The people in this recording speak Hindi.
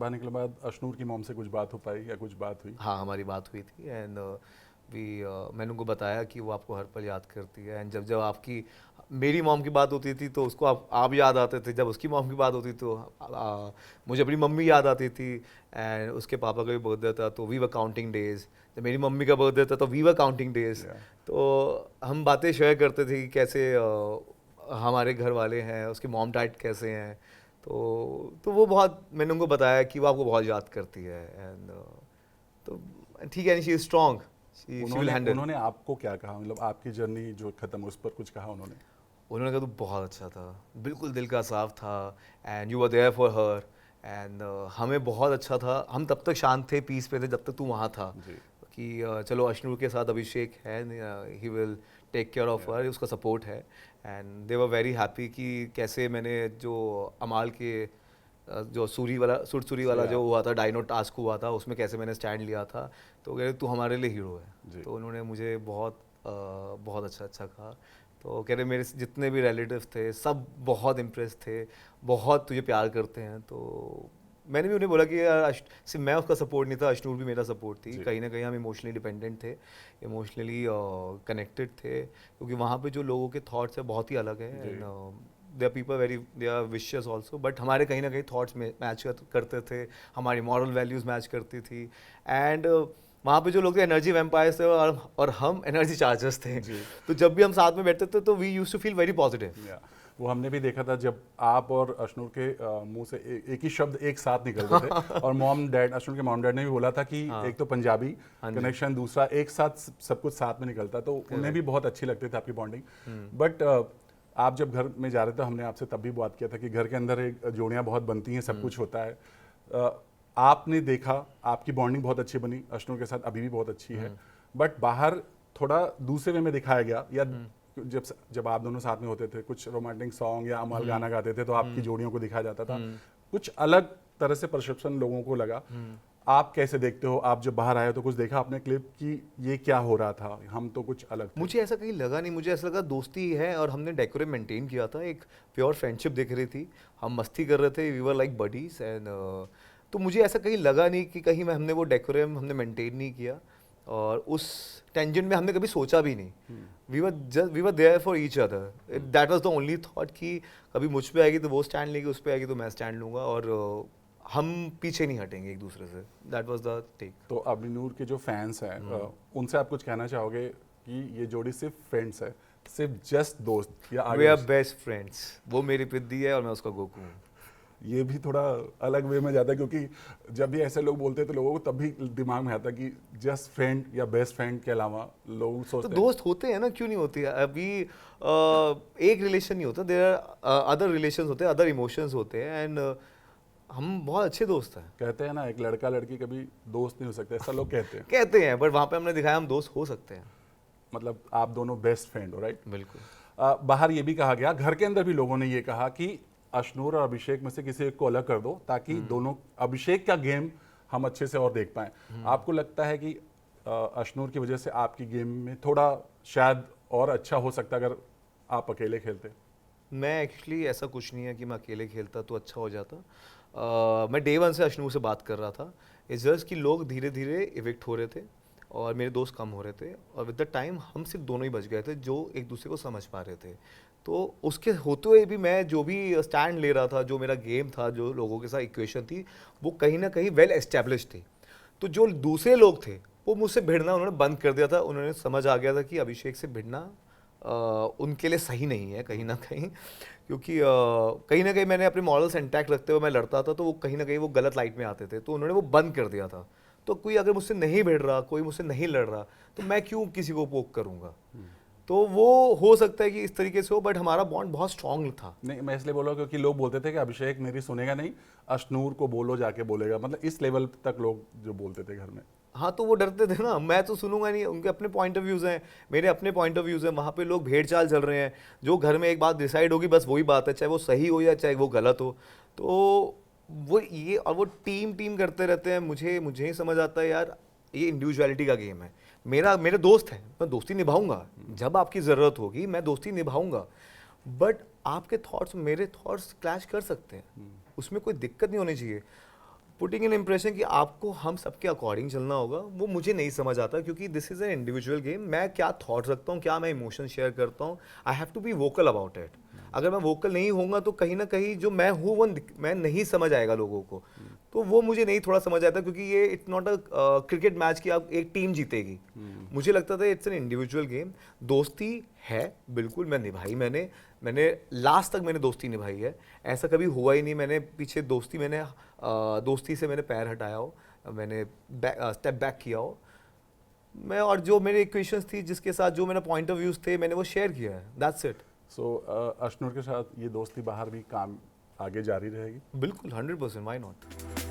बाहर निकले बाद अशनूर की मॉम से कुछ बात हो पाई या कुछ बात हुई? हाँ, हमारी बात हुई थी एंड मैंने उनको बताया कि वो आपको हर पल याद करती है एंड जब जब आपकी मेरी मॉम की बात होती थी तो उसको आप याद आते थे, जब उसकी मॉम की बात होती तो मुझे अपनी मम्मी याद आती थी एंड उसके पापा का भी बर्थडे था तो वी वर काउंटिंग डेज, जब मेरी मम्मी का बर्थडे था तो we were counting days. Yeah. तो हम बातें शेयर करते थे कि कैसे हमारे घर वाले हैं, उसके मॉम डैड कैसे हैं। तो वो बहुत, मैंने उनको बताया कि वो आपको बहुत याद करती है एंड तो ठीक है, she is strong, she will उन्होंने हैंडल। उन्होंने आपको क्या कहा, मतलब आपकी जर्नी जो खत्म हुई, उस पर कुछ कहा उन्होंने? उन्होंने कहा तू बहुत अच्छा था, बिल्कुल दिल का साफ था and you were there for her and हमें बहुत अच्छा था, हम तब तक शांत थे, पीस पे थे जब तक तू वहाँ था जी। कि चलो अशनूर के साथ अभिषेक है, he will take care of her, उसका सपोर्ट है and they were very happy कि कैसे मैंने जो अमाल के जो सुरसुरी वाला जो हुआ था, डायनो टास्क हुआ था, उसमें कैसे मैंने स्टैंड लिया था, तो कह रहे तू हमारे लिए हीरो है। तो उन्होंने मुझे बहुत अच्छा कहा। तो कह रहे मेरे जितने भी रिलेटिव्स थे सब बहुत इम्प्रेस थे, बहुत तुझे प्यार करते हैं। तो मैंने भी उन्हें बोला कि यार सिर्फ मैं उसका सपोर्ट नहीं था, अशनूर भी मेरा सपोर्ट थी, कहीं ना कहीं हम इमोशनली डिपेंडेंट थे, इमोशनली कनेक्टेड थे, क्योंकि वहाँ पे जो लोगों के थॉट्स है बहुत ही अलग है and they are people very, they are vicious also, but हमारे कहीं ना कहीं थॉट्स मैच करते थे, हमारी मॉरल वैल्यूज़ मैच करती थी एंड वहाँ पे जो लोग थे एनर्जी वैम्पायर्स थे और हम एनर्जी चार्जर्स थे। तो जब भी हम साथ में बैठते थे तो we used to feel very positive. वो हमने भी देखा था जब आप और अशनूर के मुंह से एक ही शब्द एक साथ निकलते थे और मॉम डैड, अशनूर के मॉम डैड ने भी बोला था कि एक तो पंजाबी कनेक्शन, दूसरा एक साथ सब कुछ साथ में निकलता, तो उन्हें भी बहुत अच्छी लगती थी आपकी बॉन्डिंग। बट आप जब घर में जा रहे थे, हमने आपसे तब भी बात किया था कि घर के अंदर एक जोड़ियाँ बहुत बनती हैं, सब कुछ होता है। आपने देखा आपकी बॉन्डिंग बहुत अच्छी बनी अशनूर के साथ, अभी भी बहुत अच्छी है, बट बाहर थोड़ा दूसरे वे में दिखाया गया, या जब आप दोनों साथ में होते थे कुछ रोमांटिक सॉन्ग या अमल गाना गाते थे तो आपकी जोड़ियों को दिखाया जाता था, कुछ अलग तरह से परसेप्शन लोगों को लगा। आप कैसे देखते हो, आप जब बाहर आए तो कुछ देखा आपने क्लिप कि ये क्या हो रहा था, हम तो कुछ अलग थे? मुझे ऐसा कहीं लगा नहीं, मुझे ऐसा लगा दोस्ती है और हमने डेकोरम मेंटेन किया था, एक प्योर फ्रेंडशिप दिख रही थी, हम मस्ती कर रहे थे, we were like buddies and तो मुझे ऐसा कहीं लगा नहीं कि कहीं हमने वो डेकोरम हमने मेंटेन नहीं किया और उस टेंजेंट में हमने कभी सोचा भी नहीं। We were there for each other, that was the only thought कि कभी मुझ पे आएगी तो वो स्टैंड लेगी, उस पे आएगी तो मैं स्टैंड लूंगा और हम पीछे नहीं हटेंगे एक दूसरे से। That was the take. तो अभिनूर के जो फैंस हैं उनसे आप कुछ कहना चाहोगे कि ये जोड़ी सिर्फ फ्रेंड्स है, सिर्फ जस्ट दोस्त, या वी आगे आर बेस्ट फ्रेंड्स, वो मेरी पिद्दी है और मैं उसका गोकू हूँ। ये भी थोड़ा अलग वे में जाता है, क्योंकि जब भी ऐसे लोग बोलते हैं तो लोगों को तब भी दिमाग में आता है कि जस्ट फ्रेंड या बेस्ट फ्रेंड के अलावा लोग तो सोचते हैं। दोस्त होते हैं ना, क्यों नहीं होती है? अभी एक रिलेशन नहीं होता, देयर आर अदर रिलेशंस होते हैं, अदर इमोशंस होते हैं एंड हम बहुत अच्छे दोस्त हैं। कहते हैं ना, एक लड़का लड़की कभी दोस्त नहीं हो सकते, ऐसा लोग कहते हैं। कहते हैं, बट वहाँ पे हमने दिखाया हम दोस्त हो सकते हैं। मतलब आप दोनों बेस्ट फ्रेंड हो, राइट? बिल्कुल। बाहर ये भी कहा गया, घर के अंदर भी लोगों ने ये कहा कि अशनूर और अभिषेक में से किसी एक को अलग कर दो ताकि दोनों, अभिषेक का गेम हम अच्छे से और देख पाएं। आपको लगता है कि अशनूर की वजह से आपकी गेम में थोड़ा शायद और अच्छा हो सकता अगर आप अकेले खेलते? मैं एक्चुअली ऐसा कुछ नहीं है कि मैं अकेले खेलता तो अच्छा हो जाता। मैं डे वन से अशनूर से बात कर रहा था, इस जस्ट कि लोग धीरे धीरे इविक्ट हो रहे थे और मेरे दोस्त कम हो रहे थे और विद द टाइम हम सिर्फ दोनों ही बच गए थे जो एक दूसरे को समझ पा रहे थे। तो उसके होते हुए भी मैं जो भी स्टैंड ले रहा था, जो मेरा गेम था, जो लोगों के साथ इक्वेशन थी, वो कहीं ना कहीं वेल एस्टेब्लिश थी। तो जो दूसरे लोग थे वो मुझसे भिड़ना उन्होंने बंद कर दिया था, उन्होंने समझ आ गया था कि अभिषेक से भिड़ना उनके लिए सही नहीं है कहीं ना कहीं, क्योंकि कहीं ना कहीं मैंने अपने मॉरल्स इंटैक्ट रखते हुए मैं लड़ता था, तो वो कहीं ना कहीं वो गलत लाइट में आते थे, तो उन्होंने वो बंद कर दिया था। तो कोई अगर मुझसे नहीं भिड़ रहा, कोई मुझसे नहीं लड़ रहा, तो मैं क्यों किसी को पोक करूंगा? तो वो हो सकता है कि इस तरीके से हो, बट हमारा बॉन्ड बहुत स्ट्रांग था। नहीं, मैं इसलिए बोल रहा हूँ क्योंकि लोग बोलते थे कि अभिषेक मेरी सुनेगा नहीं, अशनूर को बोलो जाके बोलेगा, मतलब इस लेवल तक लोग जो बोलते थे घर में। हाँ, तो वो डरते थे ना, मैं तो सुनूंगा नहीं, उनके अपने पॉइंट ऑफ व्यूज़ हैं, मेरे अपने पॉइंट ऑफ व्यूज़ हैं। वहाँ पे लोग भेड़ चाल चल रहे हैं, जो घर में एक बात डिसाइड होगी बस वही बात है, चाहे वो सही हो या चाहे वो गलत हो। तो वो ये और वो टीम टीम करते रहते हैं। मुझे मुझे ही समझ आता है यार, ये इंडिविजुअलिटी का गेम है। मेरे दोस्त हैं, मैं दोस्ती निभाऊंगा, जब आपकी ज़रूरत होगी मैं दोस्ती निभाऊंगा, बट आपके थॉट्स मेरे थॉट्स क्लैश कर सकते हैं, उसमें कोई दिक्कत नहीं होनी चाहिए। पुटिंग इन इम्प्रेशन कि आपको हम सबके अकॉर्डिंग चलना होगा, वो मुझे नहीं समझ आता, क्योंकि this is an individual game. मैं क्या थॉट रखता हूँ, क्या मैं इमोशन शेयर करता हूँ, I have to be vocal about it. अगर मैं वोकल नहीं होऊंगा तो कहीं ना कहीं जो मैं हूँ वो मैं नहीं समझ आएगा लोगों को, तो वो मुझे नहीं थोड़ा समझ आता, क्योंकि ये it's not a cricket match कि आप एक टीम जीतेगी। मुझे लगता था इट्स एन इंडिविजुअल गेम। दोस्ती है बिल्कुल, मैं निभाई, मैंने लास्ट तक मैंने दोस्ती निभाई है। ऐसा कभी हुआ ही नहीं मैंने पीछे दोस्ती से मैंने पैर हटाया हो, मैंने स्टेप बैक किया हो। मैं और जो मेरे इक्वेशंस थी, जिसके साथ जो मेरा पॉइंट ऑफ व्यूज थे, मैंने वो शेयर किया है, दैट्स इट। सो अश्नूर के साथ ये दोस्ती बाहर भी काम आगे जारी रहेगी? बिल्कुल 100%, व्हाई नॉट।